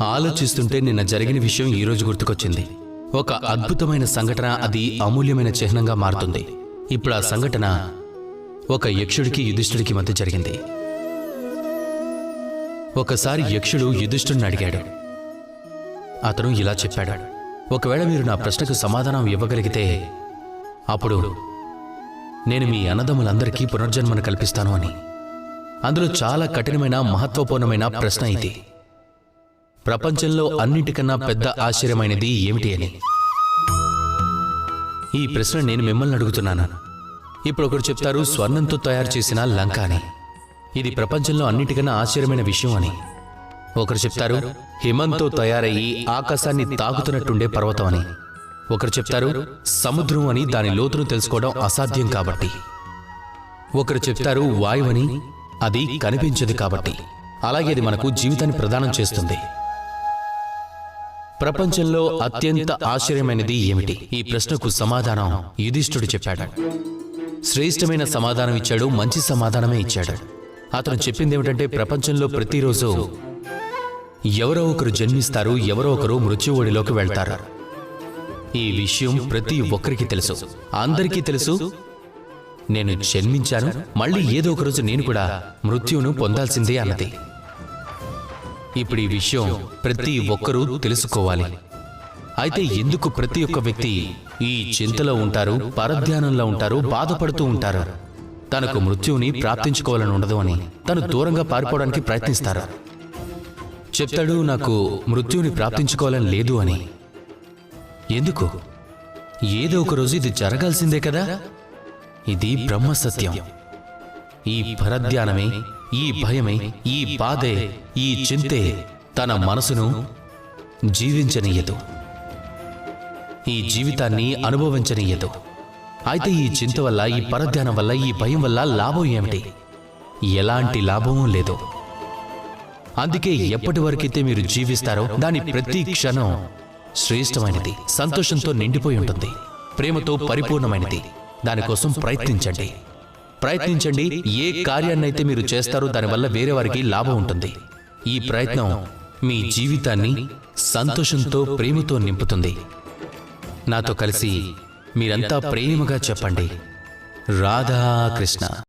ఆలోచిస్తుంటే నిన్న జరిగిన విషయం ఈరోజు గుర్తుకొచ్చింది. ఒక అద్భుతమైన సంఘటన, అది అమూల్యమైన చిహ్నంగా మారుతుంది. ఇప్పుడు ఆ సంఘటన ఒక యక్షుడికి యుధిష్ఠుడికి మధ్య జరిగింది. ఒకసారి యక్షుడు యుధిష్ఠుడిని అడిగాడు. అతను ఇలా చెప్పాడు, ఒకవేళ మీరు నా ప్రశ్నకు సమాధానం ఇవ్వగలిగితే అప్పుడు నేను మీ అన్నదమ్ములందరికీ పునర్జన్మను కల్పిస్తాను అని. అందులో చాలా కఠినమైన మహత్వపూర్ణమైన ప్రశ్న ఇది. ప్రపంచంలో అన్నిటికన్నా పెద్ద ఆశ్చర్యమైనది ఏమిటి అని. ఈ ప్రశ్న నేను మిమ్మల్ని అడుగుతున్నాను. ఇప్పుడు ఒకరు చెప్తారు స్వర్ణంతో తయారు చేసిన లంక అని, ఇది ప్రపంచంలో అన్నిటికన్నా ఆశ్చర్యమైన విషయం అని. ఒకరు చెప్తారు హిమంతో తయారయ్యి ఆకాశాన్ని తాకుతున్నట్టుండే పర్వతం అని. ఒకరు చెప్తారు సముద్రం అని, దాని లోతును తెలుసుకోవడం అసాధ్యం కాబట్టి. ఒకరు చెప్తారు వాయువని, అది కనిపించదు కాబట్టి. అలాగే అది మనకు జీవితాన్ని ప్రదానం చేస్తుంది. ప్రపంచంలో అత్యంత ఆశ్చర్యమైనది ఏమిటి? ఈ ప్రశ్నకు సమాధానం యుధిష్ఠుడు చెప్పాడు. శ్రేష్టమైన సమాధానం ఇచ్చాడు, మంచి సమాధానమే ఇచ్చాడు. అతను చెప్పింది ఏమిటంటే, ప్రపంచంలో ప్రతిరోజు ఎవరో ఒకరు జన్మిస్తారు, ఎవరో ఒకరు మృత్యువోడిలోకి వెళ్తారు. ఈ విషయం ప్రతి ఒక్కరికి తెలుసు, అందరికీ తెలుసు. నేను జన్మించాను, మళ్ళీ ఏదో ఒక రోజు నేను కూడా మృత్యువును పొందాల్సిందే అన్నది. ఇప్పుడు ఈ విషయం ప్రతి ఒక్కరూ తెలుసుకోవాలి. అయితే ఎందుకు ప్రతి ఒక్క వ్యక్తి ఈ చింతలో ఉంటారు, పరధ్యానంలో ఉంటారు, బాధపడుతూ ఉంటారు? తనకు మృత్యువుని ప్రాప్తించుకోవాలని ఉండదు అని, తను దూరంగా పారిపోవడానికి ప్రయత్నిస్తారు. చెప్తాడు నాకు మృత్యువుని ప్రాప్తించుకోవాలని లేదు అని. ఎందుకు? ఏదో ఒక రోజు ఇది జరగాల్సిందే కదా. ఇది బ్రహ్మసత్యం. ఈ పరధ్యానమే, ఈ భయమే, ఈ బాధే, ఈ చింతే తన మనసును జీవించనీయదు, ఈ జీవితాన్ని అనుభవించనీయదు. అయితే ఈ చింత వల్ల, ఈ పరధ్యానం వల్ల, ఈ భయం వల్ల లాభం ఏమిటి? ఎలాంటి లాభమూ లేదు. అందుకే ఎప్పటి వరకైతే మీరు జీవిస్తారో దాని ప్రతి క్షణం శ్రేష్టమైనది, సంతోషంతో నిండిపోయి ఉంటుంది, ప్రేమతో పరిపూర్ణమైనది. దానికోసం ప్రయత్నించండి. ప్రయత్నించండి. ఏ కార్యాన్నైతే మీరు చేస్తారో దానివల్ల వేరే వారికి లాభం ఉంటుంది. ఈ ప్రయత్నం మీ జీవితాన్ని సంతోషంతో, ప్రేమతో నింపుతుంది. నాతో కలిసి మీరంతా ప్రేమగా చెప్పండి, రాధా కృష్ణ.